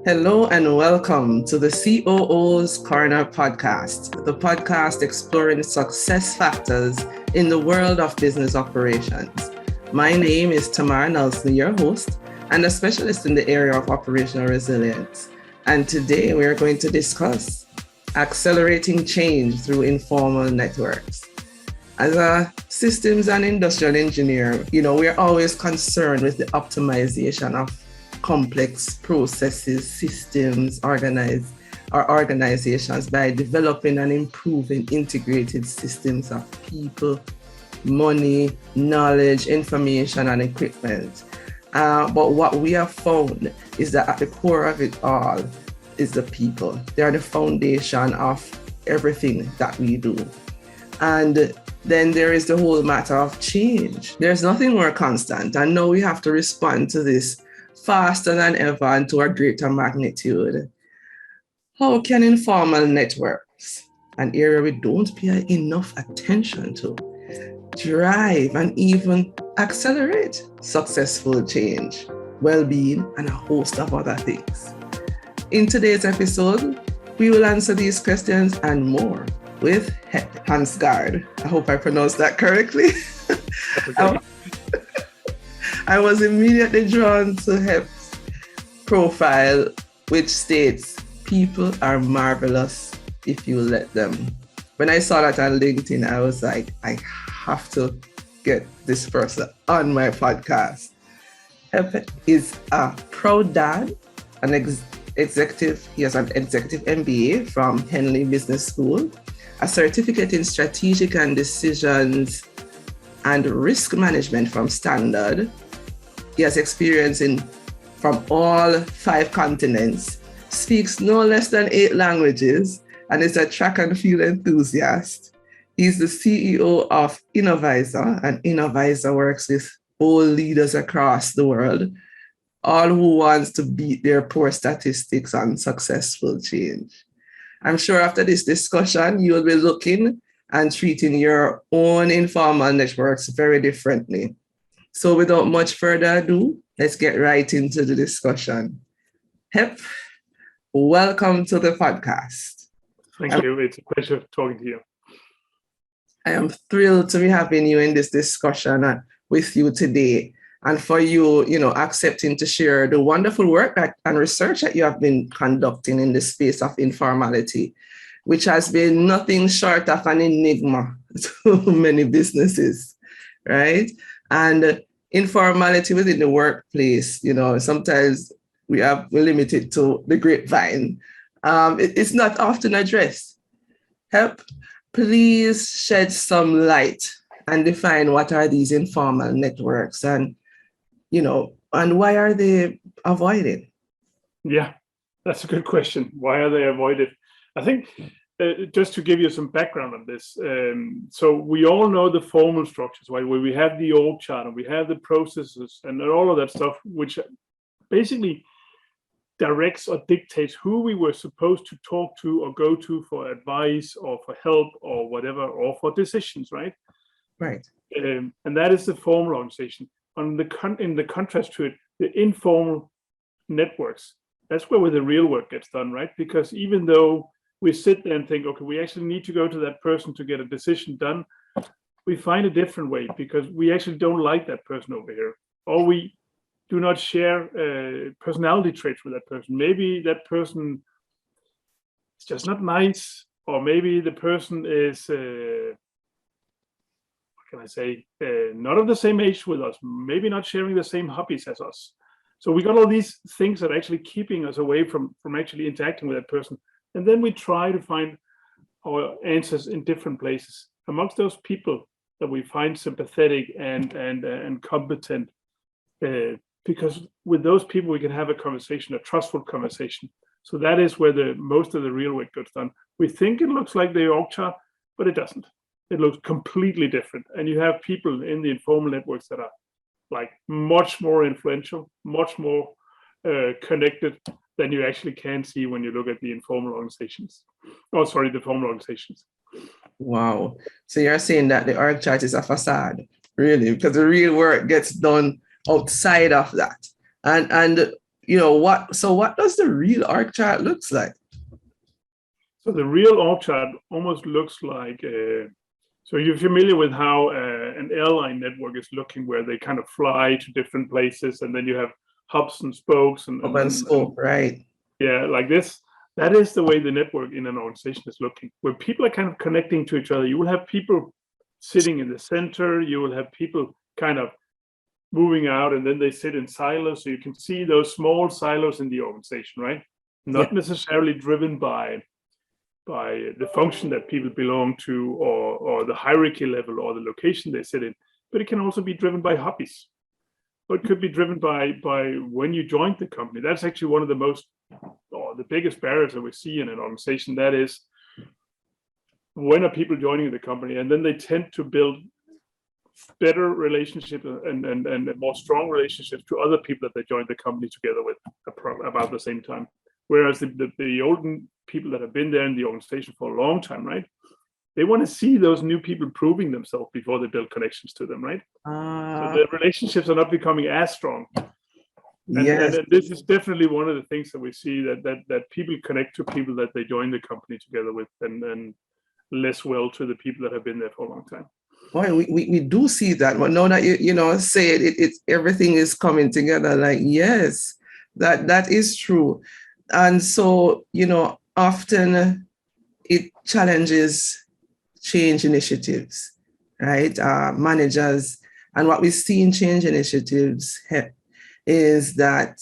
Hello and welcome to the COO's Corner podcast, the podcast exploring success factors in the world of business operations. My name is Tamara Nelson, your host, and a specialist in the area of operational resilience. And today we are going to discuss accelerating change through informal networks. As a systems and industrial engineer, we're always concerned with the optimization of complex processes, systems, organizations by developing and improving integrated systems of people, money, knowledge, information, and equipment. But what we have found is that at the core of it all is the people. They are the foundation of everything that we do. And then there is the whole matter of change. There's nothing more constant. And now we have to respond to this faster than ever and to a greater magnitude. How can informal networks, an area we don't pay enough attention to, drive and even accelerate successful change, well-being, and a host of other things? In today's episode, we will answer these questions and more with Hansgaard. I hope I pronounced that correctly. I was immediately drawn to Hep's profile, which states, "People are marvelous if you let them." When I saw that on LinkedIn, I was like, I have to get this person on my podcast. Hep is a proud dad, an executive. He has an executive MBA from Henley Business School, a certificate in strategic and decisions and risk management from Standard. He has experience from all 5 continents, speaks no less than 8 languages, and is a track and field enthusiast. He's the CEO of Innovisor, and Innovisor works with all leaders across the world, all who wants to beat their poor statistics on successful change. I'm sure after this discussion, you'll be looking and treating your own informal networks very differently. So without much further ado, let's get right into the discussion. Hep, welcome to the podcast. Thank you. It's a pleasure talking to you. I am thrilled to be having you in this discussion with you today, and for you, accepting to share the wonderful work and research that you have been conducting in the space of informality, which has been nothing short of an enigma to many businesses, right? And informality within the workplace, sometimes we're limited to the grapevine. It's not often addressed. Help, please shed some light and define what are these informal networks and why are they avoided? Yeah, that's a good question. Why are they avoided? I think just to give you some background on this, so we all know the formal structures, right? Where we have the org chart and we have the processes and all of that stuff, which basically directs or dictates who we were supposed to talk to or go to for advice or for help or whatever, or for decisions, right? Right. And that is the formal organization. In the contrast to it, the informal networks, that's where the real work gets done, right? Because even though we sit there and think, okay, we actually need to go to that person to get a decision done, we find a different way because we actually don't like that person over here, or we do not share personality traits with that person. Maybe that person is just not nice, or maybe the person is, not of the same age with us, maybe not sharing the same hobbies as us. So we got all these things that are actually keeping us away from actually interacting with that person. And then we try to find our answers in different places amongst those people that we find sympathetic and competent, because with those people we can have a conversation, a trustful conversation. So that is where most of the real work gets done. We think it looks like the org chart, but it doesn't. It looks completely different. And you have people in the informal networks that are like much more influential, much more connected than you actually can see when you look at the informal organizations. The formal organizations. Wow. So you're saying that the org chart is a facade, really, because the real work gets done outside of that. And what does the real org chart looks like? So the real org chart almost looks like, so you're familiar with how an airline network is looking, where they kind of fly to different places, and then you have hubs and spokes and spoke, right? Yeah, like this. That is the way the network in an organization is looking, where people are kind of connecting to each other. You will have people sitting in the center. You will have people kind of moving out, and then they sit in silos. So you can see those small silos in the organization, right? Not necessarily driven by the function that people belong to, or the hierarchy level, or the location they sit in, but it can also be driven by hobbies. Or it could be driven by when you joined the company. That's actually one of the most, or the biggest barriers that we see in an organization. That is, when are people joining the company, and then they tend to build better relationships and more strong relationships to other people that they joined the company together with about the same time. Whereas the olden people that have been there in the organization for a long time, right? They want to see those new people proving themselves before they build connections to them, right? So the relationships are not becoming as strong. And this is definitely one of the things that we see, that people connect to people that they join the company together with, and less well to the people that have been there for a long time. Boy, we do see that. But now that you say it, everything is coming together. Like, yes, that is true. And so, often it challenges change initiatives, right? Managers. And what we see in change initiatives is that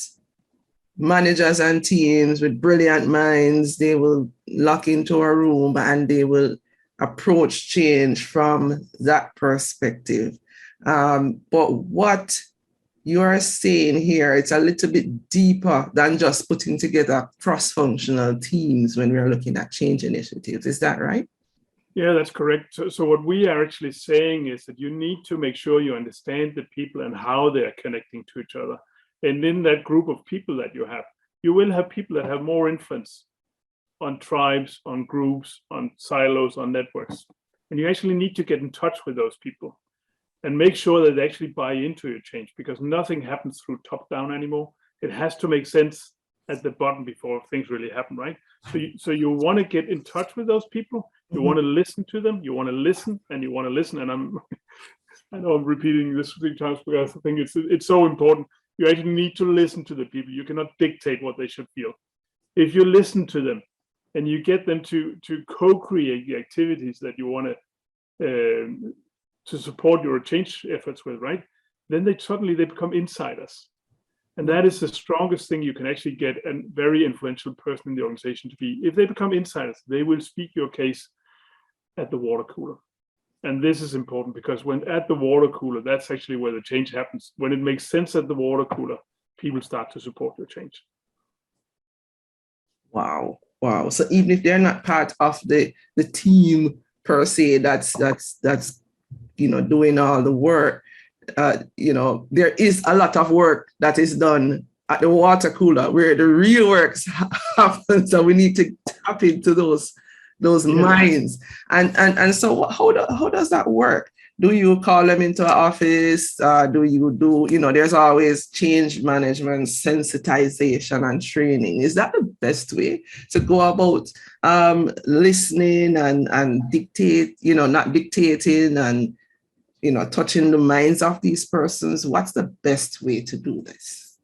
managers and teams with brilliant minds, they will lock into a room and they will approach change from that perspective. But what you're saying here, it's a little bit deeper than just putting together cross-functional teams when we're looking at change initiatives. Is that right? Yeah, that's correct. So what we are actually saying is that you need to make sure you understand the people and how they are connecting to each other. And in that group of people that you will have people that have more influence on tribes, on groups, on silos, on networks. And you actually need to get in touch with those people and make sure that they actually buy into your change, because nothing happens through top down anymore. It has to make sense at the bottom before things really happen, right? So you want to get in touch with those people. You want to listen to them. You want to listen, and you want to listen. And I know I'm repeating this 3 times because I think it's so important. You actually need to listen to the people. You cannot dictate what they should feel. If you listen to them and you get them to co-create the activities that you want to support your change efforts with, right? Then they become insiders. And that is the strongest thing you can actually get a very influential person in the organization to be. If they become insiders, they will speak your case at the water cooler. And this is important, because when at the water cooler, that's actually where the change happens. When it makes sense at the water cooler, people start to support your change. Wow. So even if they're not part of the team per se, that's doing all the work, there is a lot of work that is done at the water cooler where the real works happen. So we need to tap into those minds. And so how does that work? Do you call them into an office? There's always change management, sensitization, and training. Is that the best way to go about listening and dictate, not dictating and, touching the minds of these persons? What's the best way to do this?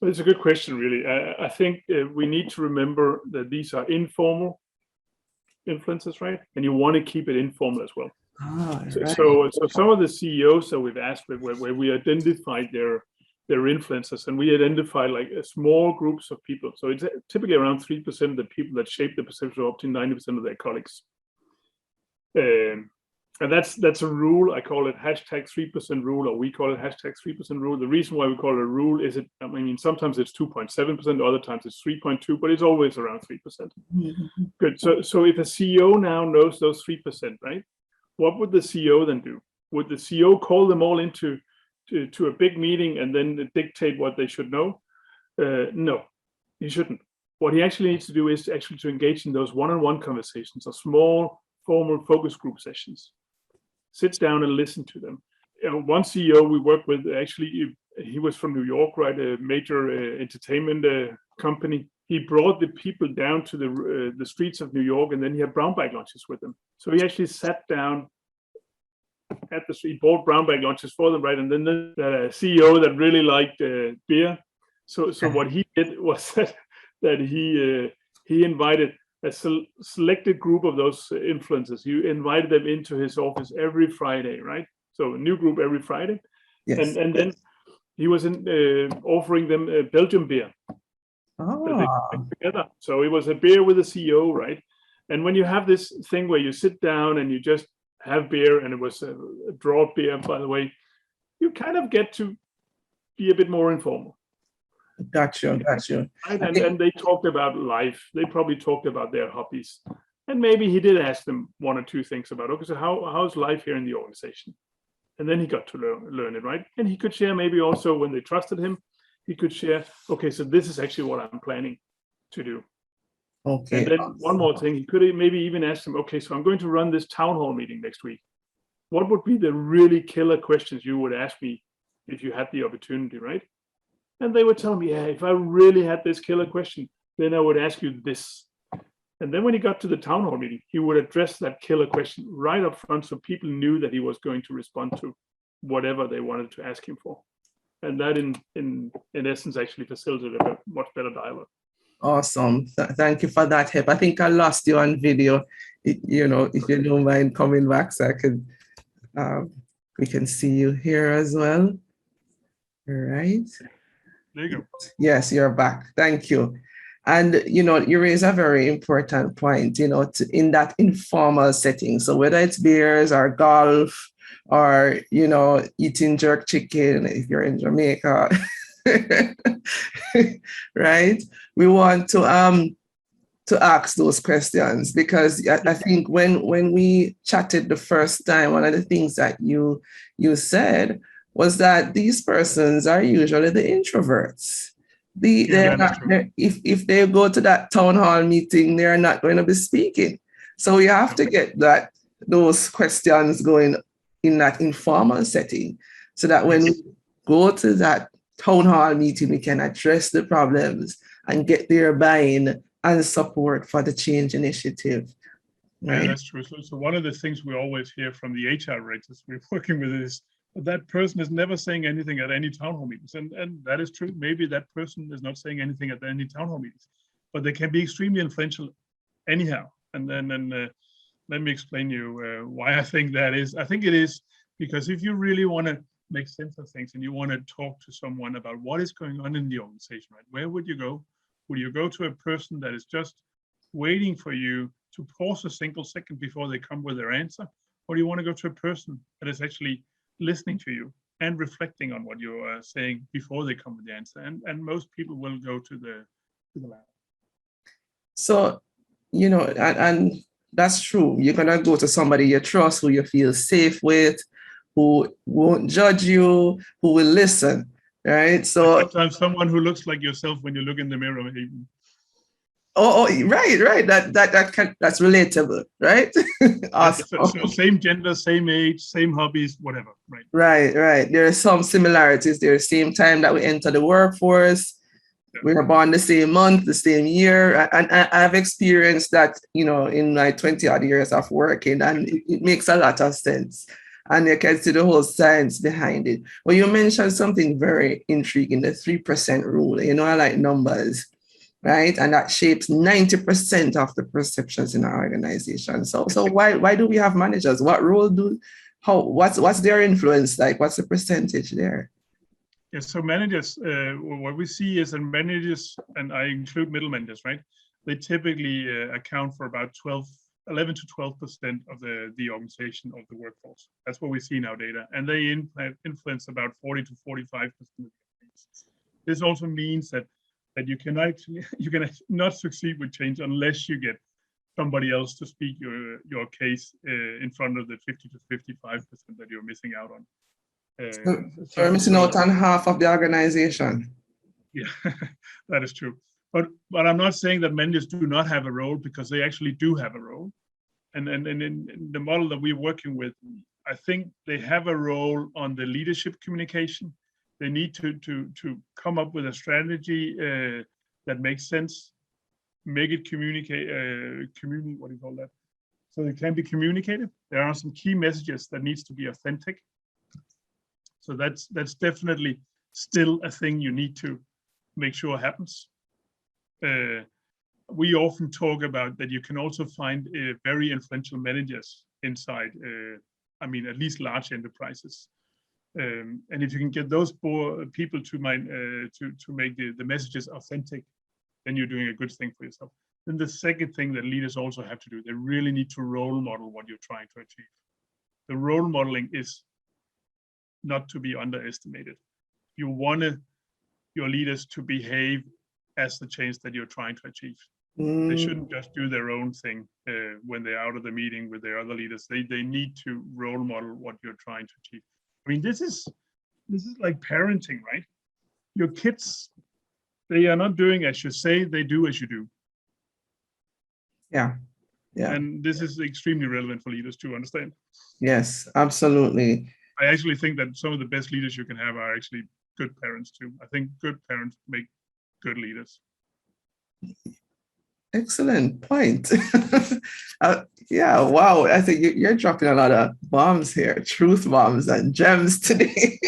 Well, it's a good question, really. I think we need to remember that these are informal influences, right? And you want to keep it informal as well. Right. So some of the CEOs that we've asked where we identified their influences, and we identified like small groups of people. So it's typically around 3% of the people that shape the perception of up to 90% of their colleagues. And that's a rule. I call it #3% rule, or we call it #3% rule. The reason why we call it a rule is sometimes it's 2.7%, other times it's 3.2%, but it's always around 3%. Mm-hmm. Good. So if a CEO now knows those 3%, right? What would the CEO then do? Would the CEO call them all into a big meeting and then dictate what they should know? No, he shouldn't. What he actually needs to do is actually to engage in those one-on-one conversations, or small, formal focus group sessions. Sit down and listen to them. One CEO we work with actually he was from New York, right? A major entertainment company. He brought the people down to the streets of New York, and then he had brown bag lunches with them. So he actually sat down at the street, bought brown bag lunches for them, right? And then the CEO that really liked beer. So what he did was that he invited a selected group of those influencers. He invited them into his office every Friday, right? So a new group every Friday, Yes. and then he was offering them a Belgian beer that they could drink together. So it was a beer with a CEO, right? And when you have this thing where you sit down and you just have beer, and it was a draw beer, by the way, you kind of get to be a bit more informal. Got you. Right? And they talked about life. They probably talked about their hobbies. And maybe he did ask them one or two things about, okay, so how's life here in the organization? And then he got to learn it, right? And he could share, maybe also when they trusted him, he could share, okay, so this is actually what I'm planning to do. Okay. And then one more thing, he could maybe even ask them, okay, so I'm going to run this town hall meeting next week. What would be the really killer questions you would ask me if you had the opportunity, right? And they would tell me, yeah, if I really had this killer question, then I would ask you this. And then when he got to the town hall meeting, he would address that killer question right up front, so people knew that he was going to respond to whatever they wanted to ask him for. And that in essence actually facilitated a much better dialogue. Awesome. Thank you for that help. I think I lost you on video. If you don't mind coming back, so I could we can see you here as well. All right. There you go. Yes, you're back. Thank you. And you raise a very important point, in that informal setting. So whether it's beers or golf or, eating jerk chicken, if you're in Jamaica, right? We want to ask those questions, because I think when we chatted the first time, one of the things that you said was that these persons are usually the introverts. They're not, if they go to that town hall meeting, they're not going to be speaking. So we have to get those questions going in that informal setting, so that when we go to that town hall meeting, we can address the problems and get their buy-in and support for the change initiative. Right? Yeah, that's true. So one of the things we always hear from the HR writers we're working with is that person is never saying anything at any town hall meetings. And that is true. Maybe that person is not saying anything at any town hall meetings, but they can be extremely influential anyhow. And then let me explain you why I think that is. I think it is because if you really want to make sense of things and you want to talk to someone about what is going on in the organization, right? Where would you go? Would you go to a person that is just waiting for you to pause a single second before they come with their answer? Or do you want to go to a person that is actually listening to you and reflecting on what you are saying before they come with the answer? And most people will go to the lab. So, and that's true. You're going to go to somebody you trust, who you feel safe with, who won't judge you, who will listen, right? So sometimes someone who looks like yourself when you look in the mirror. Even. Right. That's relatable, right? Awesome. So same gender, same age, same hobbies, whatever, right? Right. There are some similarities. There's the same time that we enter the workforce. Yeah. We were born the same month, the same year. And I've experienced that, in my 20 odd years of working, and it makes a lot of sense. And you can see the whole science behind it. Well, you mentioned something very intriguing, the 3% rule. I like numbers, right? And that shapes 90% of the perceptions in our organization. So why do we have managers? What role what's their influence like? What's the percentage there? Yes, so managers, what we see is that managers, and I include middle managers, right? They typically account for about 11 to 12% of the organization of the workforce. That's what we see in our data. And they influence about 40 to 45% of the organization. This also means that you cannot succeed with change unless you get somebody else to speak your case in front of the 50 to 55% that you're missing out on. So you're missing out on half of the organization. Yeah, that is true. But I'm not saying that managers do not have a role, because they actually do have a role. And in the model that we're working with, I think they have a role on the leadership communication. They need to come up with a strategy that makes sense, make it what do you call that? So it can be communicated. There are some key messages that needs to be authentic. So that's definitely still a thing you need to make sure happens. We often talk about that you can also find very influential managers inside, at least large enterprises. And if you can get those people to make the messages authentic, then you're doing a good thing for yourself. Then the second thing that leaders also have to do, they really need to role model what you're trying to achieve. The role modeling is not to be underestimated. You want your leaders to behave as the change that you're trying to achieve. They shouldn't just do their own thing when they're out of the meeting with their other leaders. They need to role model what you're trying to achieve. I mean, this is like parenting, right? Your kids, they are not doing as you say, they do as you do. Yeah. Yeah. And this is extremely relevant for leaders to understand. Yes, absolutely. I actually think that some of the best leaders you can have are actually good parents too. I think good parents make good leaders. Excellent point. Yeah, wow. I think you're dropping a lot of bombs here, truth bombs and gems today.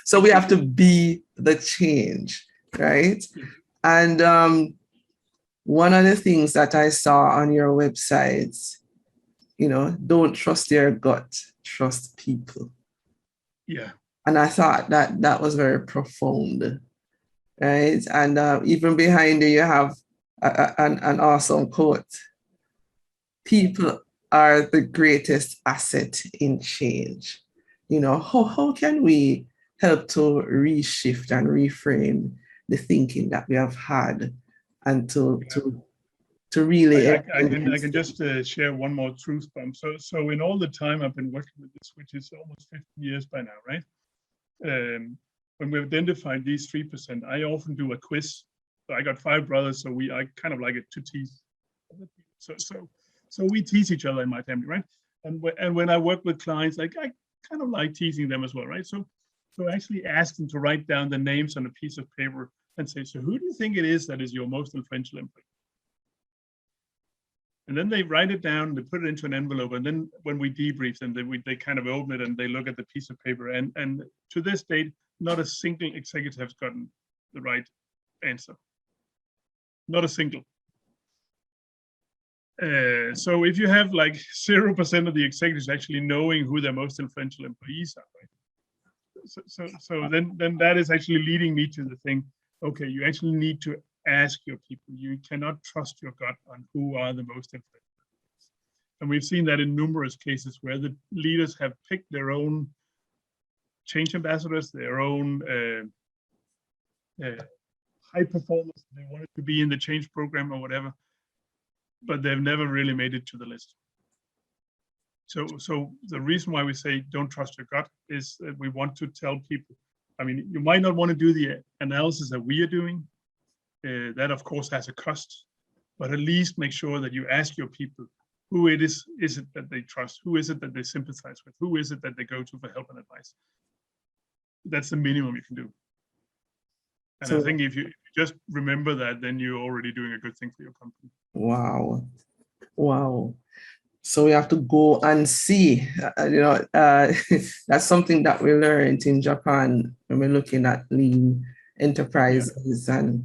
So we have to be the change, right? And one of the things that I saw on your website, don't trust your gut, trust people. Yeah. And I thought that was very profound, right? And even behind it, you have an awesome quote. People are the greatest asset in change. How can we help to reshift and reframe the thinking that we have had and to really... I can just share one more truth bomb. So in all the time I've been working with this, which is almost 15 years by now, right? When we've identified these 3%, I often do a quiz. So I got 5 brothers, so I kind of like it to tease. So we tease each other in my family, right? And when I work with clients, I kind of like teasing them as well, right? So I actually ask them to write down the names on a piece of paper and say, so who do you think it is that is your most influential employee? And then they write it down, they put it into an envelope, and then when we debrief them, they kind of open it and they look at the piece of paper. And to this date, not a single executive has gotten the right answer. Not a single. So if you have like 0% of the executives actually knowing who their most influential employees are, right? So then that is actually leading me to the thing, okay, you actually need to ask your people. You cannot trust your gut on who are the most influential. And we've seen that in numerous cases where the leaders have picked their own change ambassadors, their own high performers. They wanted to be in the change program or whatever, but they've never really made it to the list. So the reason why we say don't trust your gut is that we want to tell people, you might not want to do the analysis that we are doing. That of course has a cost, but at least make sure that you ask your people who it is it that they trust, who is it that they sympathize with, who is it that they go to for help and advice. That's the minimum you can do. And so, I think if you just remember that, then you're already doing a good thing for your company. Wow. So we have to go and see, that's something that we learned in Japan when we're looking at lean enterprises and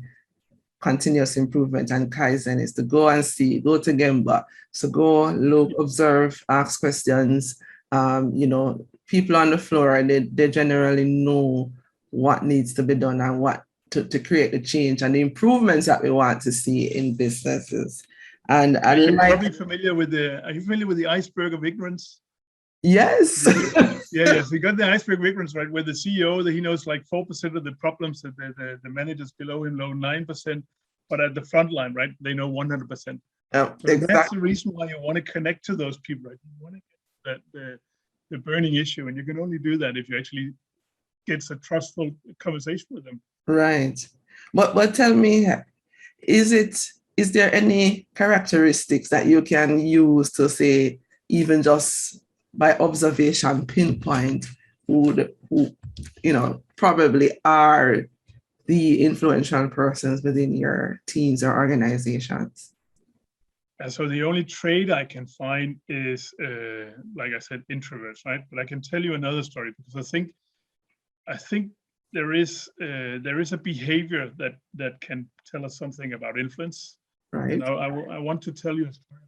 continuous improvement and Kaizen, is to go and see, go to Gemba. So go, look, observe, ask questions. People on the floor, they generally know what needs to be done and what to create the change and the improvements that we want to see in businesses. And are you probably familiar with the iceberg of ignorance? Yes. Yes. We got the iceberg of ignorance, right? Where the CEO, that he knows like 4% of the problems, that the managers below him know 9%, but at the front line, right, they know 100%. Oh, so exactly. That's the reason why you want to connect to those people, right? You want to get the burning issue, and you can only do that if you actually get a trustful conversation with them. Right. But tell me, is there any characteristics that you can use to say, even just by observation, pinpoint who probably are the influential persons within your teams or organizations? And so the only trait I can find is, like I said, introverts, right? But I can tell you another story, because I think there is a behavior that can tell us something about influence. Right. And I want to tell you a story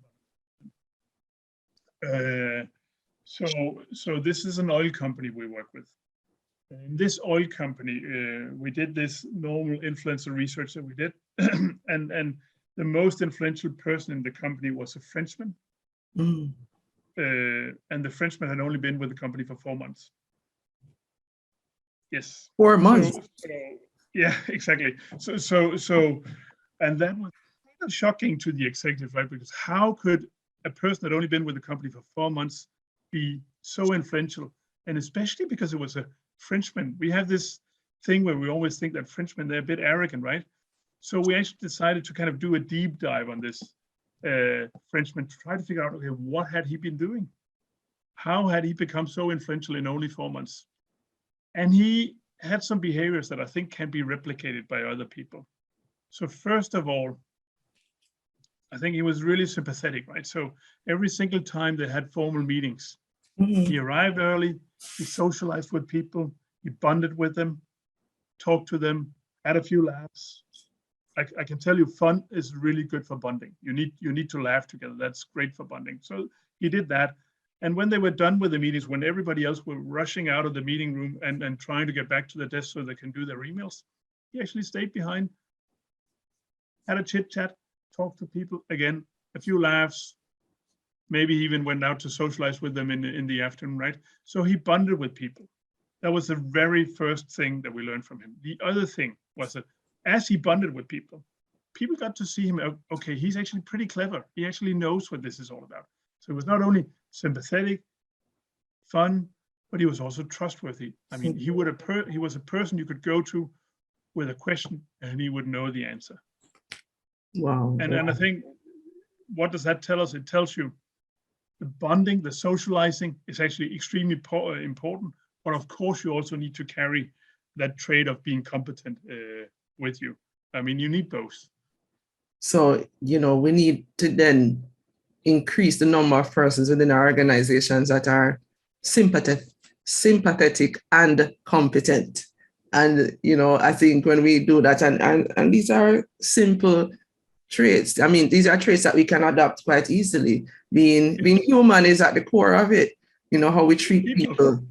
about it. So this is an oil company we work with. In this oil company, we did this normal influencer research that we did, and the most influential person in the company was a Frenchman. And the Frenchman had only been with the company for 4 months. Yes. 4 months. So, yeah, exactly. So, and that was kind of shocking to the executive, right? Because how could a person that only been with the company for 4 months be so influential? And especially because it was a Frenchman. We have this thing where we always think that Frenchmen, they're a bit arrogant, right? So we actually decided to kind of do a deep dive on this Frenchman to try to figure out, okay, what had he been doing? How had he become so influential in only 4 months? And he had some behaviors that I think can be replicated by other people. So first of all, I think he was really sympathetic, right? So every single time they had formal meetings, he arrived early, he socialized with people, he bonded with them, talked to them, had a few laughs. I can tell you, fun is really good for bonding. You need to laugh together. That's great for bonding. So he did that. And when they were done with the meetings, when everybody else were rushing out of the meeting room and trying to get back to the desk so they can do their emails, he actually stayed behind, had a chit chat, talked to people, again, a few laughs, maybe even went out to socialize with them in the afternoon, right? So he bonded with people. That was the very first thing that we learned from him. The other thing was that as he bonded with people, people got to see him, okay, he's actually pretty clever. He actually knows what this is all about. So it was not only sympathetic, fun, but he was also trustworthy. I mean, he was a person you could go to with a question and he would know the answer. Wow. And I think, what does that tell us? It tells you the bonding, the socializing is actually extremely important. But of course, you also need to carry that trait of being competent with you. I mean, you need both. So, we need to then increase the number of persons within our organizations that are sympathetic and competent. And, I think when we do that, and these are simple traits. I mean, these are traits that we can adopt quite easily. Being human is at the core of it. How we treat people.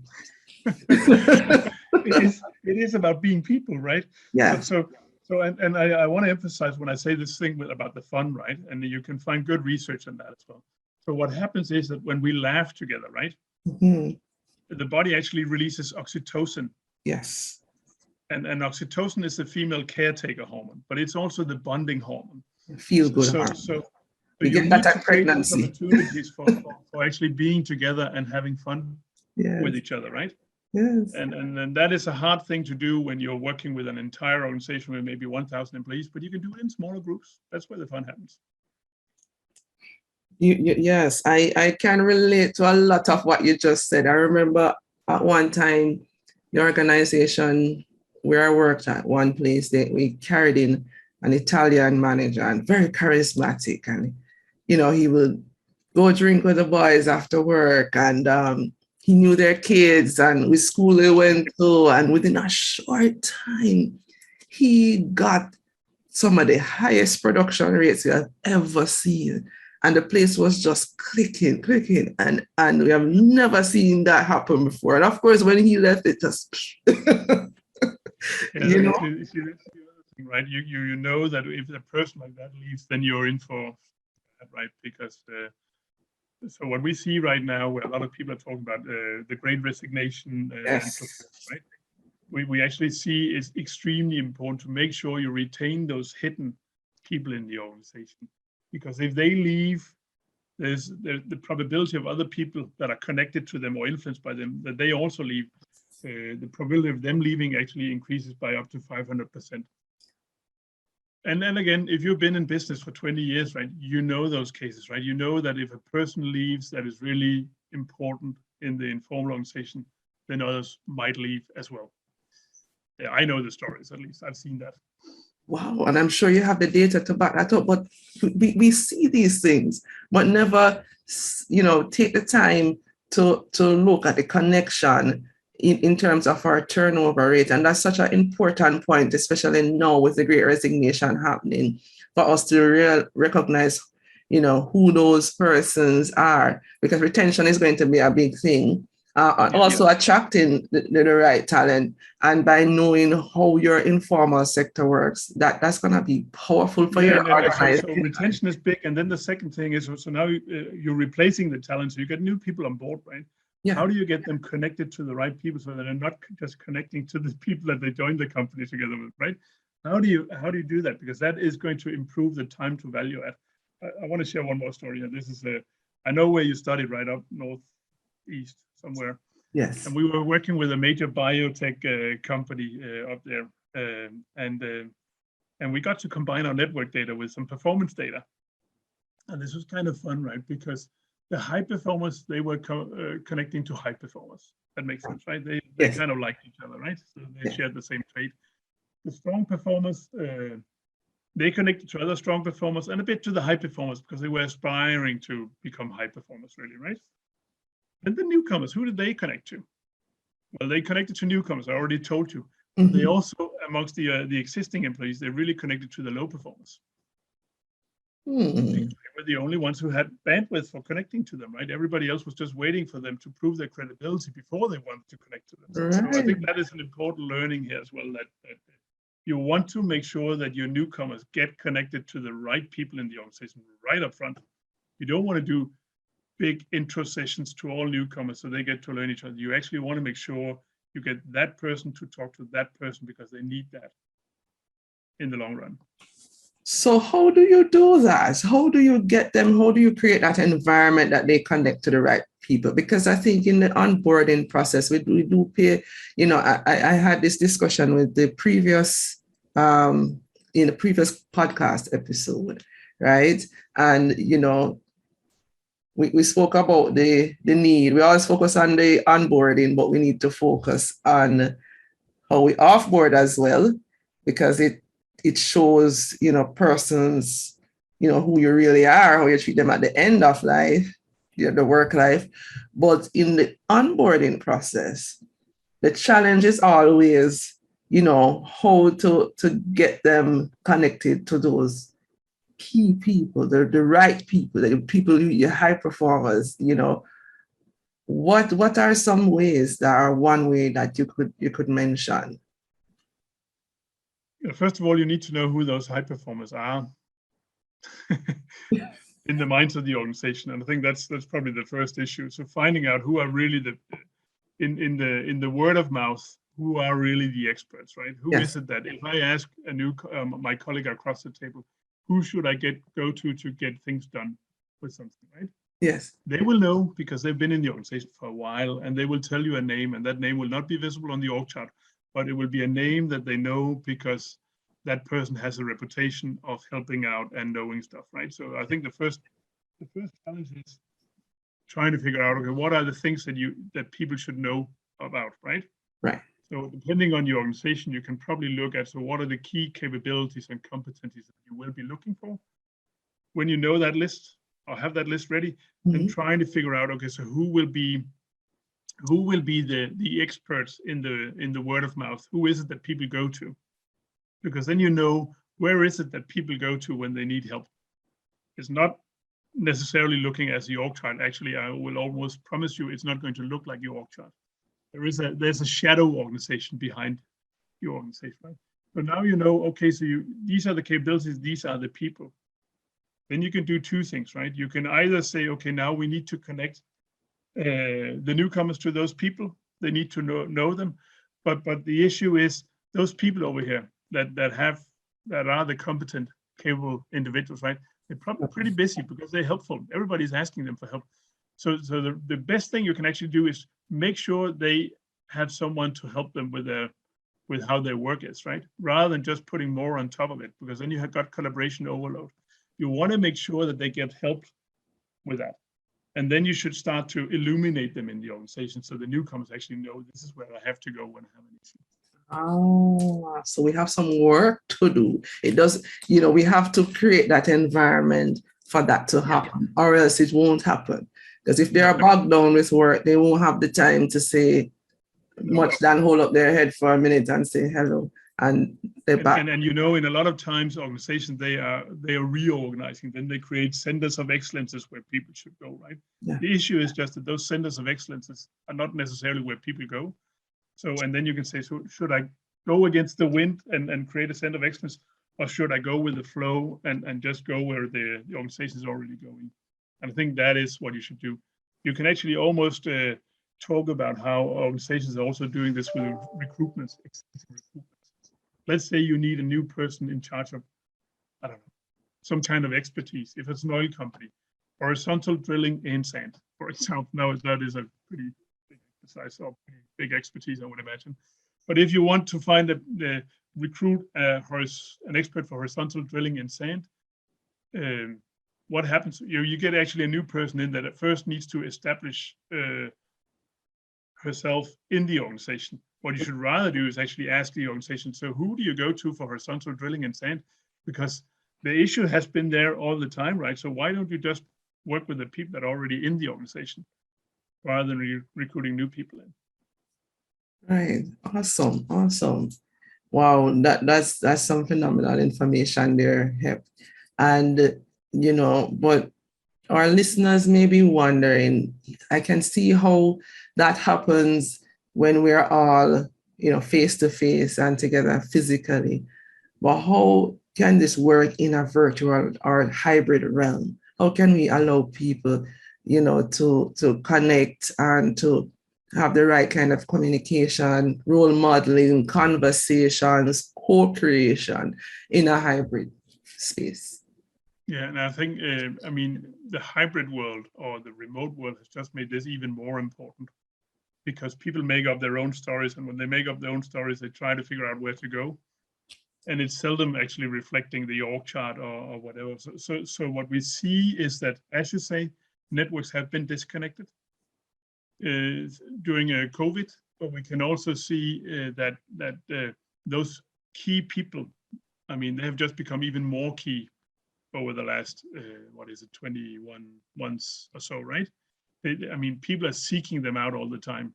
It is about being people, right? Yeah. So I want to emphasize when I say this thing about the fun, right? And you can find good research on that as well. So what happens is that when we laugh together, right? The body actually releases oxytocin. Yes. And oxytocin is the female caretaker hormone, but it's also the bonding hormone. Feel good. So you you get need that to create those pregnancy. opportunities for actually being together and having fun with each other, right? Yes. And that is a hard thing to do when you're working with an entire organization with maybe 1,000 employees, but you can do it in smaller groups. That's where the fun happens. Yes, I can relate to a lot of what you just said. I remember at one time, the organization where I worked at one place, we carried in an Italian manager and very charismatic. And, he would go drink with the boys after work, and he knew their kids and which school they went to. And within a short time, he got some of the highest production rates we have ever seen. And the place was just clicking. And we have never seen that happen before. And of course, when he left, it just, right? You know that if a person like that leaves, then you're in for that, right? Because so what we see right now, where a lot of people are talking about the Great Resignation, yes. and so forth, right? We actually see it's extremely important to make sure you retain those hidden people in the organization, because if they leave, there's the probability of other people that are connected to them or influenced by them that they also leave. The probability of them leaving actually increases by up to 500%. And then again, if you've been in business for 20 years, right, you know those cases, right? You know that if a person leaves that is really important in the informal organization, then others might leave as well. Yeah, I know the stories, at least I've seen that. Wow, and I'm sure you have the data to back that up, but we see these things, but never, take the time to look at the connection in terms of our turnover rate. And that's such an important point, especially now with the Great Resignation happening, for us to recognize, who those persons are, because retention is going to be a big thing. Also attracting the right talent, and by knowing how your informal sector works, that's going to be powerful for your organization. So retention is big, and then the second thing is, so now you're replacing the talent, so you get new people on board, right? Yeah. How do you get them connected to the right people so that they're not just connecting to the people that they joined the company together with, right? How do you do that? Because that is going to improve the time to value add. I want to share one more story, and this is I know where you studied, right up northeast somewhere. Yes. And we were working with a major biotech company up there, and we got to combine our network data with some performance data. And this was kind of fun, right? Because the high performers, they were connecting to high performers. That makes sense, right? They kind of liked each other, right? So they shared the same trait. The strong performers, they connected to other strong performers and a bit to the high performers because they were aspiring to become high performers, really, right? And the newcomers, who did they connect to? Well, they connected to newcomers, I already told you. Mm-hmm. They also, amongst the existing employees, they really connected to the low performers. Mm-hmm. They were the only ones who had bandwidth for connecting to them, right? Everybody else was just waiting for them to prove their credibility before they wanted to connect to them. Right. So I think that is an important learning here as well, that you want to make sure that your newcomers get connected to the right people in the organization right up front. You don't want to do big intro sessions to all newcomers so they get to learn each other. You actually want to make sure you get that person to talk to that person because they need that in the long run. So how do you do that? How do you get them? How do you create that environment that they connect to the right people? Because I think in the onboarding process, we do pay, I had this discussion with the previous, in the previous podcast episode, right? And, we spoke about the need. We always focus on the onboarding, but we need to focus on how we offboard as well, because it shows, persons, who you really are, how you treat them at the end of life, the work life. But in the onboarding process, the challenge is always, how to get them connected to those key people, the right people, the people, your high performers. What are some ways that are one way that you could mention? First of all, you need to know who those high performers are in the minds of the organization, and I think that's probably the first issue. So finding out who are really in the word of mouth, who are really the experts, right? Who is it that if I ask my colleague across the table, who should I go to get things done with something, right? Yes. They will know because they've been in the organization for a while, and they will tell you a name, and that name will not be visible on the org chart, but it will be a name that they know because that person has a reputation of helping out and knowing stuff, right? So I think the first challenge is trying to figure out, okay, what are the things that people should know about, right? Right. So depending on your organization, you can probably look at, so what are the key capabilities and competencies that you will be looking for? When you know that list or have that list ready, then trying to figure out, okay, so who will be the experts in the word of mouth? Who is it that people go to? Because then you know where is it that people go to when they need help. It's not necessarily looking as the org chart. Actually, I will almost promise you it's not going to look like your org chart. There's a shadow organization behind your organization, right? So now you know, okay, so these are the capabilities, these are the people. Then you can do two things, right? You can either say, okay, now we need to connect the newcomers to those people. They need to know them, but the issue is those people over here that are the competent, capable individuals, right? They're probably pretty busy because they're helpful. Everybody's asking them for help. So the best thing you can actually do is make sure they have someone to help them with how their work is, right? Rather than just putting more on top of it, because then you have got collaboration overload. You want to make sure that they get help with that. And then you should start to illuminate them in the organization so the newcomers actually know this is where I have to go when I have an issue. Oh, so we have some work to do. It does, we have to create that environment for that to happen, or else it won't happen. Because if they are bogged down with work, they won't have the time to say much than hold up their head for a minute and say hello. And they're back. And in a lot of times organizations, they are reorganizing. Then they create centers of excellences where people should go, right? Yeah. The issue is just that those centers of excellences are not necessarily where people go. So, and then you can say, so should I go against the wind and create a center of excellence, or should I go with the flow and just go where the organization is already going? And I think that is what you should do. You can actually almost talk about how organizations are also doing this with recruitments. Let's say you need a new person in charge of, I don't know, some kind of expertise. If it's an oil company, horizontal drilling in sand, for example. Now that is a pretty big exercise or pretty big expertise, I would imagine. But if you want to find recruit an expert for horizontal drilling in sand, what happens? You get actually a new person in that at first needs to establish herself in the organization. What you should rather do is actually ask the organization, so who do you go to for horizontal drilling in sand? Because the issue has been there all the time, right? So why don't you just work with the people that are already in the organization rather than recruiting new people in? Right. Awesome. Wow, that's some phenomenal information there, Hep. And but our listeners may be wondering, I can see how that happens when we're all, face to face and together physically. But how can this work in a virtual or hybrid realm? How can we allow people, to connect and to have the right kind of communication, role modeling, conversations, co-creation in a hybrid space? Yeah, and I think, the hybrid world or the remote world has just made this even more important because people make up their own stories. And when they make up their own stories, they try to figure out where to go. And it's seldom actually reflecting the org chart or whatever. So what we see is that, as you say, networks have been disconnected during COVID, but we can also see that those key people, they have just become even more key over the last, 21 months or so, right? People are seeking them out all the time,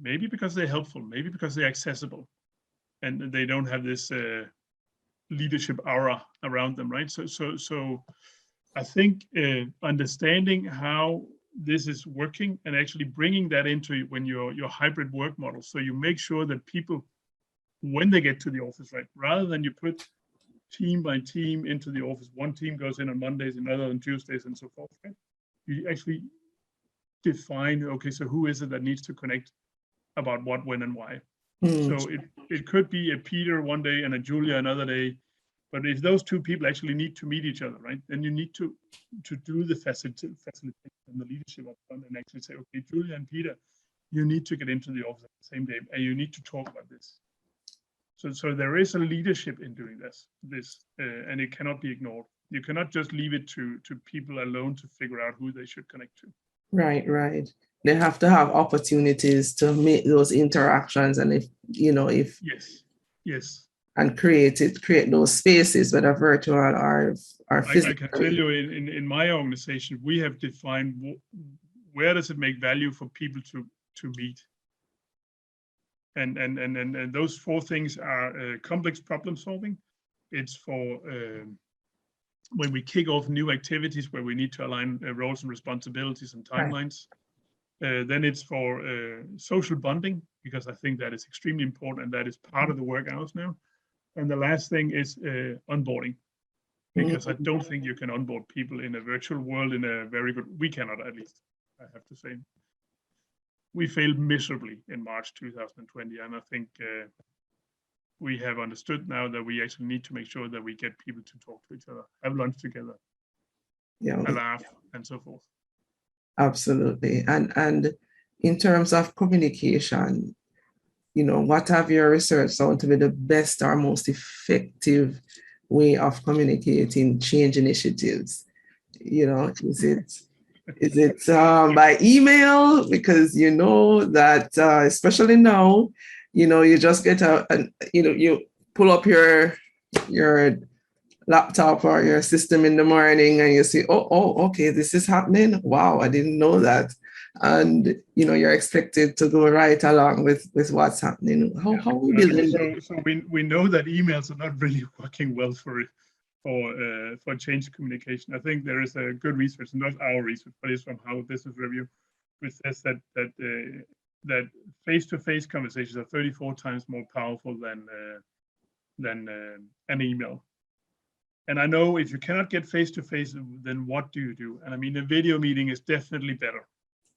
maybe because they're helpful, maybe because they're accessible, and they don't have this leadership aura around them, right? So I think understanding how this is working and actually bringing that into when your hybrid work model, so you make sure that people, when they get to the office, right, rather than you put team by team into the office, one team goes in on Mondays, another on Tuesdays, and so forth, right? You actually define, okay, so who is it that needs to connect about what, when, and why? So it could be a Peter one day and a Julia another day, but if those two people actually need to meet each other, right, then you need to do the facilitation and the leadership up front and actually say, okay, Julia and Peter, you need to get into the office at the same day, and you need to talk about this. So there is a leadership in doing this, and it cannot be ignored. You cannot just leave it to people alone to figure out who they should connect to. Right. They have to have opportunities to make those interactions, and if yes, and create those spaces, whether virtual or physical. I can tell you, in my organization, we have defined where does it make value for people to meet. And those four things are complex problem solving. It's for when we kick off new activities where we need to align roles and responsibilities and timelines. Right. Then it's for social bonding, because I think that is extremely important and that is part of the work hours now. And the last thing is onboarding, because I don't think you can onboard people in a virtual world in a very good, we cannot, at least, I have to say. We failed miserably in March 2020, and I think we have understood now that we actually need to make sure that we get people to talk to each other, have lunch together, laugh, and so forth. Absolutely. And in terms of communication, what have your research found to be the best or most effective way of communicating change initiatives? Is it Is it by email? Because you know that, especially now, you just get you pull up your laptop or your system in the morning and you see, okay, this is happening. Wow, I didn't know that. And you're expected to go right along with what's happening. How we building that? So we know that emails are not really working well for change communication. I think there is a good research, not our research, but it's from Harvard Business Review, which says that face-to-face conversations are 34 times more powerful than an email. And I know if you cannot get face-to-face, then what do you do? And I mean, a video meeting is definitely better.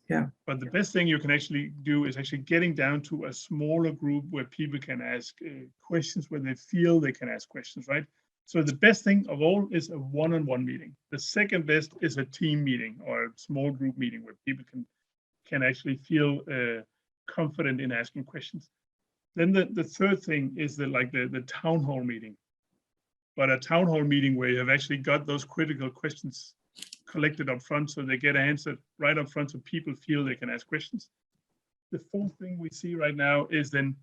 Yeah. But the best thing you can actually do is actually getting down to a smaller group where people can ask questions, where they feel they can ask questions, right? So the best thing of all is a one-on-one meeting. The second best is a team meeting or a small group meeting where people can actually feel confident in asking questions. Then the third thing is the town hall meeting. But a town hall meeting where you have actually got those critical questions collected up front so they get answered right up front so people feel they can ask questions. The fourth thing we see right now is then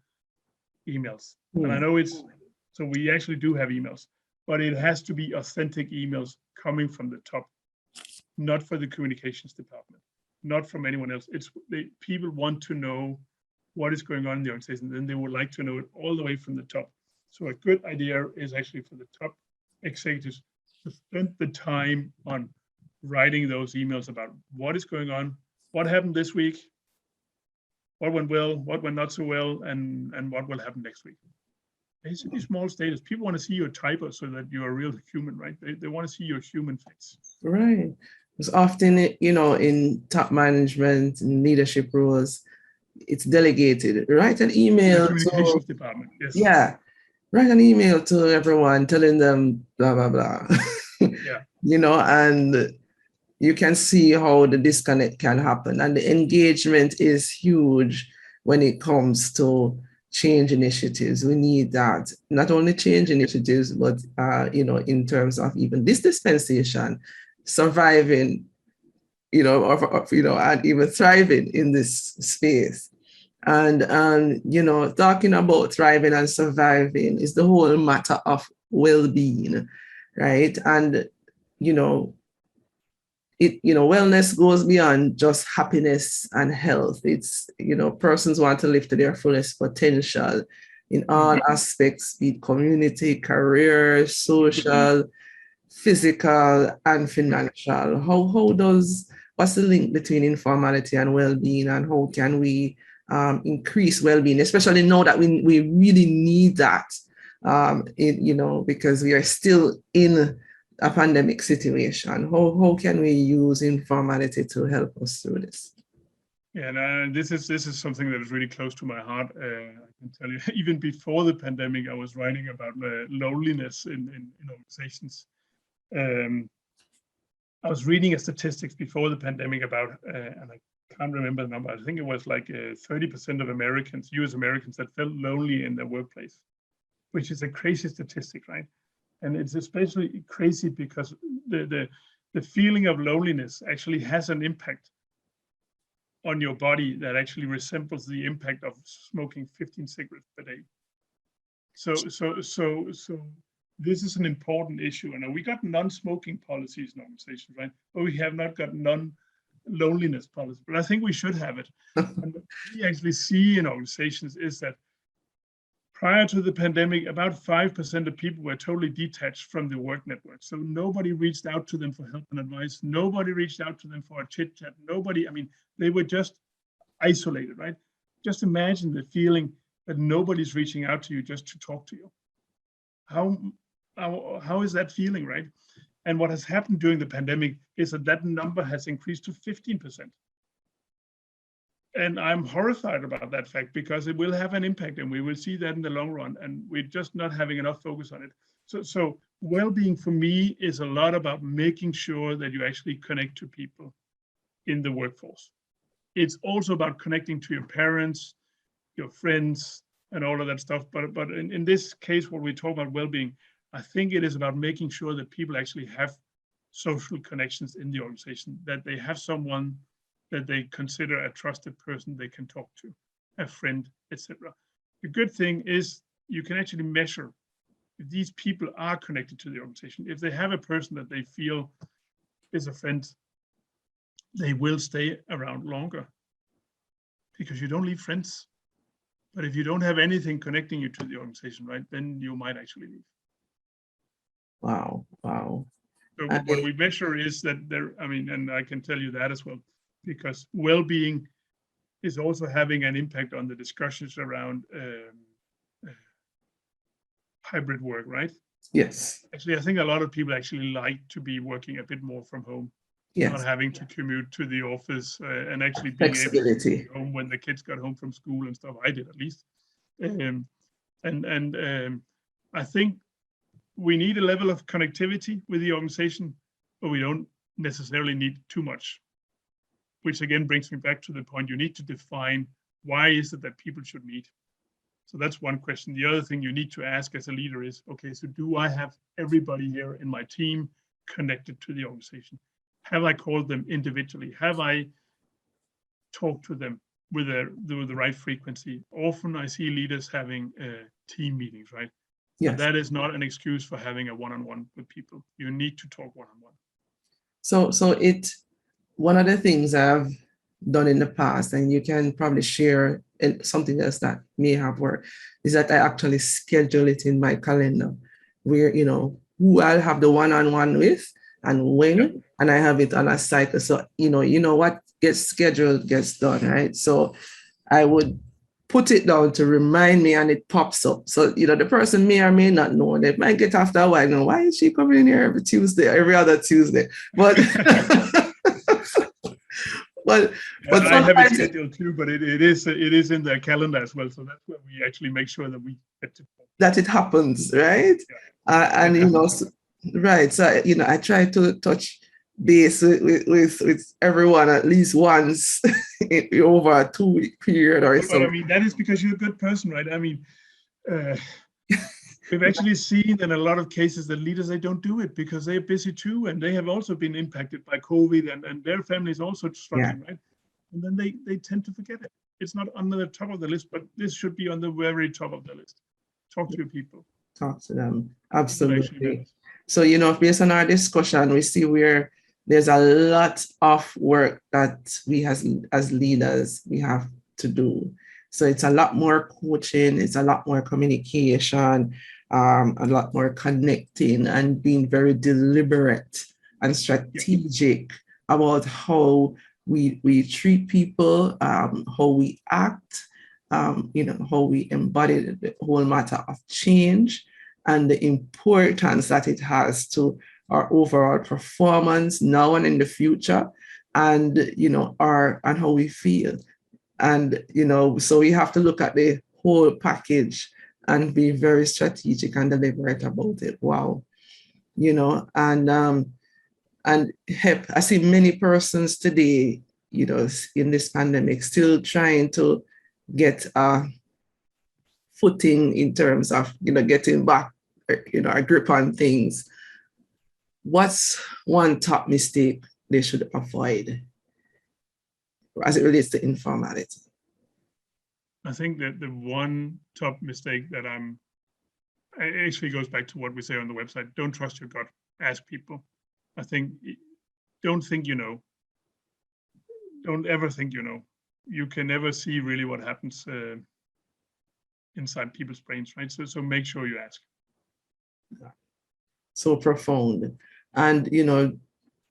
emails. And I know so we actually do have emails, but it has to be authentic emails coming from the top, not for the communications department, not from anyone else. People want to know what is going on in the organization, then they would like to know it all the way from the top. So a good idea is actually for the top executives to spend the time on writing those emails about what is going on, what happened this week, what went well, what went not so well, and what will happen next week. Basically small status. People want to see your typo so that you're a real human, right? They want to see your human face. Right. Because often, in top management and leadership roles, it's delegated. Write an email the communications department. Yes. Yeah. Write an email to everyone telling them blah, blah, blah. Yeah. And you can see how the disconnect can happen. And the engagement is huge when it comes to change initiatives. We need that. Not only change initiatives, but, in terms of even this dispensation, surviving, and even thriving in this space. And, talking about thriving and surviving is the whole matter of well-being, right? And, wellness goes beyond just happiness and health. It's, persons want to live to their fullest potential in all aspects, be it community, career, social, physical, and financial. What's the link between informality and well-being, and how can we increase well-being, especially now that we really need that, because we are still in a pandemic situation. How can we use informality to help us through this? Yeah, and this is something that is really close to my heart. I can tell you, even before the pandemic, I was writing about loneliness in organizations. I was reading a statistics before the pandemic about, and I can't remember the number. I think it was like 30% of Americans, US Americans, that felt lonely in their workplace, which is a crazy statistic, right? And it's especially crazy because the feeling of loneliness actually has an impact on your body that actually resembles the impact of smoking 15 cigarettes per day. So this is an important issue. And we got non-smoking policies in organizations, right? But we have not got non-loneliness policy. But I think we should have it. And what we actually see in organizations is that prior to the pandemic, about 5% of people were totally detached from the work network. So nobody reached out to them for help and advice. Nobody reached out to them for a chit chat. They were just isolated, right? Just imagine the feeling that nobody's reaching out to you just to talk to you. How is that feeling, right? And what has happened during the pandemic is that number has increased to 15%. And I'm horrified about that fact because it will have an impact and we will see that in the long run, and we're just not having enough focus on it. So well-being for me is a lot about making sure that you actually connect to people in the workforce. It's also about connecting to your parents, your friends, and all of that stuff. But in this case, when we talk about well-being, I think it is about making sure that people actually have social connections in the organization, that they have someone that they consider a trusted person they can talk to, a friend, etc. The good thing is you can actually measure if these people are connected to the organization. If they have a person that they feel is a friend, they will stay around longer, because you don't leave friends. But if you don't have anything connecting you to the organization, right, then you might actually leave. Wow. So what we measure is that there, I mean, and I can tell you that as well, because well-being is also having an impact on the discussions around hybrid work, right? Yes. Actually, I think a lot of people actually like to be working a bit more from home, not Yes. having to commute to the office, and actually being able to be home when the kids got home from school and stuff. I did, at least. I think we need a level of connectivity with the organization, but we don't necessarily need too much. Which again brings me back to the point, you need to define why is it that people should meet. So that's one question. The other thing you need to ask as a leader is, okay, so do I have everybody here in my team connected to the organization? Have I called them individually? Have I talked to them with the right frequency? Often I see leaders having team meetings, right? Yes. But that is not an excuse for having a one-on-one with people. You need to talk one-on-one. So one of the things I've done in the past, and you can probably share something else that may have worked, is that I actually schedule it in my calendar where, who I'll have the one-on-one with and when, and I have it on a cycle. So, what gets scheduled gets done, right? So I would put it down to remind me, and it pops up. So, the person may or may not know. They might get after a while, why is she coming in here every Tuesday, every other Tuesday? But but I have it scheduled too, but it is in the calendar as well. So that's where we actually make sure that we get to that it happens, right? Yeah. Right. So I try to touch base with everyone at least once over a 2-week period or so. But I mean, that is because you're a good person, right? I mean, we've actually seen in a lot of cases that leaders, they don't do it because they're busy too, and they have also been impacted by COVID, and their families also struggling, right? And then they tend to forget it. It's not on the top of the list, but this should be on the very top of the list. Talk to your people. Talk to them. Absolutely. So, based on our discussion, we see where there's a lot of work that we as leaders, we have to do. So it's a lot more coaching, it's a lot more communication, a lot more connecting and being very deliberate and strategic about how we treat people, how we act, how we embody the whole matter of change and the importance that it has to our overall performance now and in the future, and and how we feel. And so we have to look at the whole package and be very strategic and deliberate about it. Wow. And I see many persons today, in this pandemic, still trying to get a footing in terms of, getting back, a grip on things. What's one top mistake they should avoid as it relates to informality? I think that the one top mistake that it actually goes back to what we say on the website. Don't trust your gut. Ask people. I think don't think you know. Don't ever think you know. You can never see really what happens inside people's brains, right? So make sure you ask. So profound. And,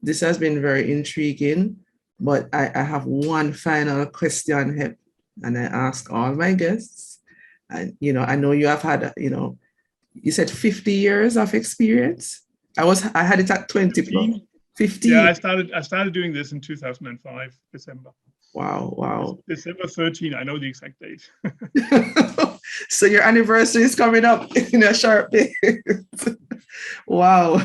this has been very intriguing, but I have one final question, and I ask all my guests. And, I know you have had, you said 50 years of experience. I had it at 20. 15. Yeah, I started doing this in 2005, December. Wow. December 13, I know the exact date. So your anniversary is coming up in a short bit. Wow.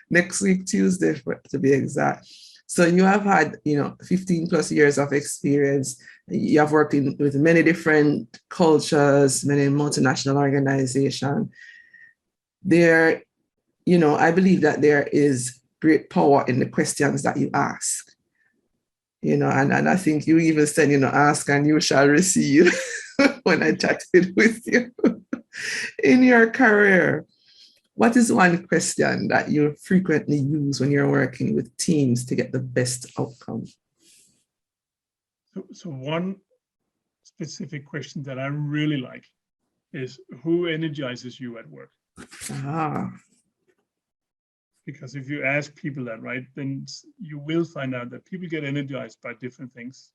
Next week, Tuesday, to be exact. So you have had, 15 plus years of experience. You have worked with many different cultures, many multinational organizations. I believe that there is great power in the questions that you ask. And I think you even said, ask and you shall receive when I chatted with you in your career. What is one question that you frequently use when you're working with teams to get the best outcome? So one specific question that I really like is, who energizes you at work? Because if you ask people that, right, then you will find out that people get energized by different things.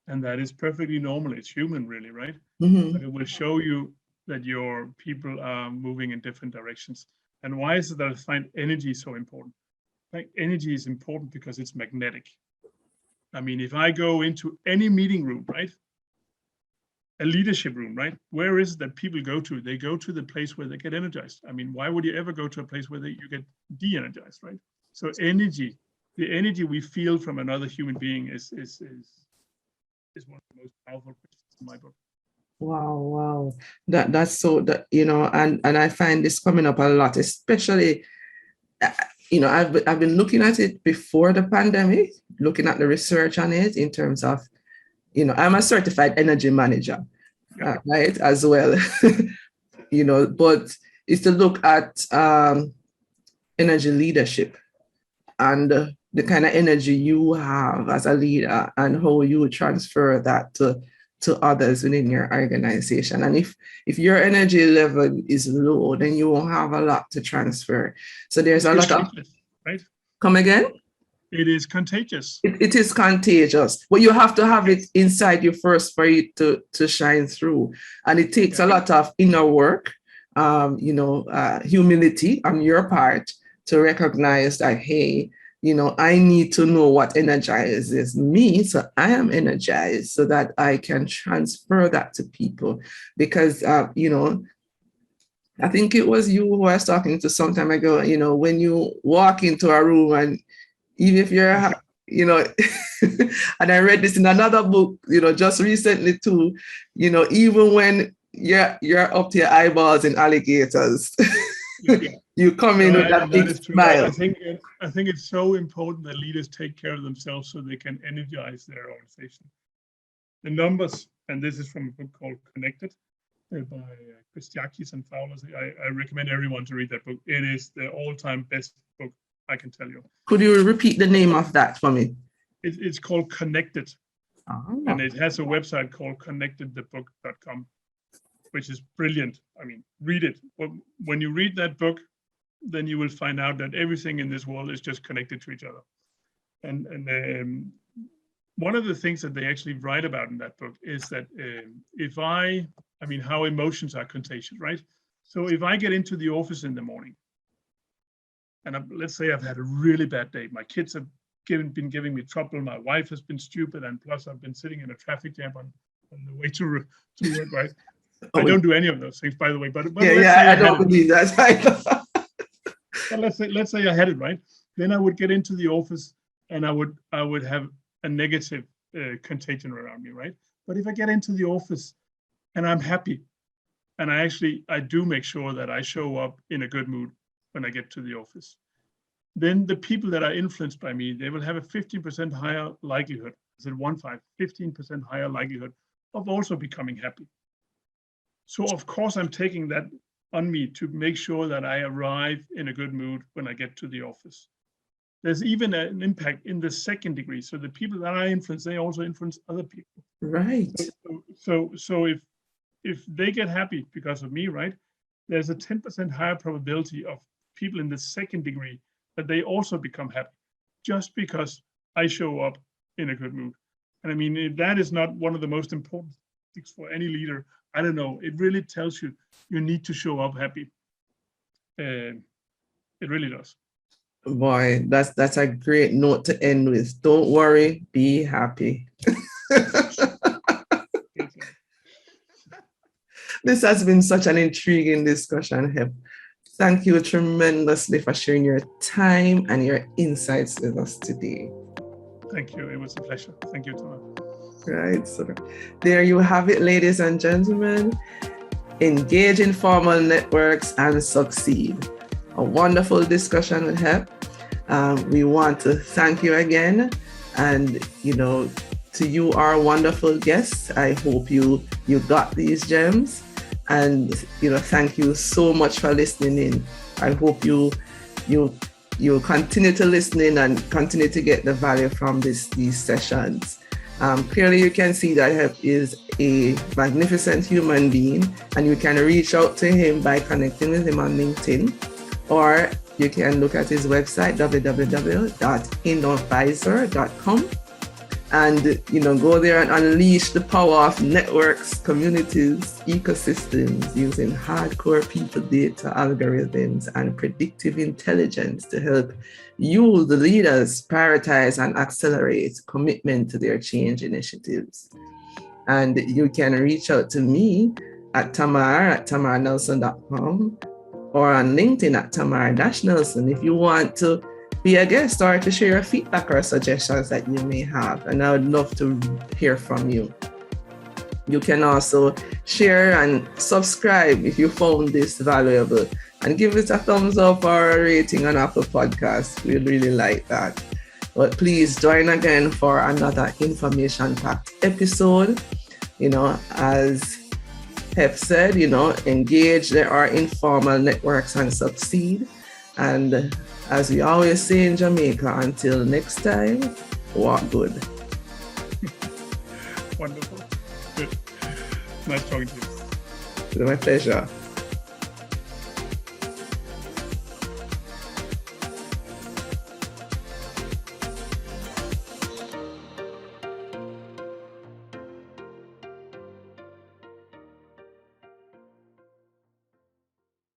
And that is perfectly normal. It's human, really, right? Mm-hmm. But it will show you that your people are moving in different directions. And why is it that I find energy so important? Like, energy is important because it's magnetic. I mean, if I go into any meeting room, right? A leadership room, right? Where is it that people go to? They go to the place where they get energized. I mean, why would you ever go to a place where you get de-energized, right? So energy, the energy we feel from another human being is one of the most powerful questions in my book. Wow. That's so that, and I find this coming up a lot, especially, I've been looking at it before the pandemic, looking at the research on it in terms of, I'm a certified energy manager, right, as well, but it's to look at energy leadership and the kind of energy you have as a leader and how you transfer that to others within your organization. And if your energy level is low, then you won't have a lot to transfer. So there's a lot of, right? Come again? It is contagious. It is contagious, but you have to have it inside you first for it to shine through. And it takes a lot of inner work, humility on your part to recognize that, hey, I need to know what energizes me, so I am energized so that I can transfer that to people. Because, I think it was you who I was talking to some time ago, when you walk into a room and even if you're, and I read this in another book, just recently too, even when you're up to your eyeballs in alligators, you come in with that big smile. I think it's so important that leaders take care of themselves so they can energize their organization. The numbers, and this is from a book called Connected by Contagious and Fowler. I recommend everyone to read that book. It is the all-time best book, I can tell you. Could you repeat the name of that for me? It's called Connected. And it has a website called connectedthebook.com, which is brilliant. I mean, read it. When you read that book, then you will find out that everything in this world is just connected to each other. And one of the things that they actually write about in that book is that how emotions are contagious, right? So if I get into the office in the morning, and let's say I've had a really bad day, my kids have been giving me trouble, my wife has been stupid, and plus I've been sitting in a traffic jam on the way to work, right? I don't do any of those things, by the way. But I don't believe that. But let's say I had it, right? Then I would get into the office and I would have a negative contagion around me, right? But if I get into the office and I'm happy, and I do make sure that I show up in a good mood when I get to the office, then the people that are influenced by me, they will have a 15% higher likelihood, 15% higher likelihood of also becoming happy. So of course I'm taking that on me to make sure that I arrive in a good mood when I get to the office. There's even an impact in the second degree. So the people that I influence, they also influence other people. Right. So if they get happy because of me, right, there's a 10% higher probability of people in the second degree that they also become happy just because I show up in a good mood. And I mean, if that is not one of the most important things for any leader, I don't know, it really tells you need to show up happy. It really does. Boy, that's a great note to end with. Don't worry, be happy. This has been such an intriguing discussion, Hep. Thank you tremendously for sharing your time and your insights with us today. Thank you. It was a pleasure. Thank you, Tana. Right. So there you have it, ladies and gentlemen. Engage in formal networks and succeed. A wonderful discussion with Hep. We want to thank you again. And, to you, our wonderful guests, I hope you got these gems. And, thank you so much for listening in. I hope you continue to listen in and continue to get the value from these sessions. Clearly, you can see that Hep is a magnificent human being, and you can reach out to him by connecting with him on LinkedIn, or you can look at his website, www.innovisor.com, and go there and unleash the power of networks, communities, ecosystems, using hardcore people data, algorithms, and predictive intelligence to help you, the leaders, prioritize and accelerate commitment to their change initiatives. And you can reach out to me at tamarnelson.com or on LinkedIn at Tamar-Nelson if you want to be a guest or to share your feedback or suggestions that you may have. And I would love to hear from you. You can also share and subscribe if you found this valuable, and give it a thumbs up or a rating on Apple Podcasts. We'd really like that. But please join again for another information-packed episode. As Hep said, engage. There are informal networks and succeed. And as we always say in Jamaica, until next time, walk good. Wonderful. Good. Nice talking to you. It's my pleasure.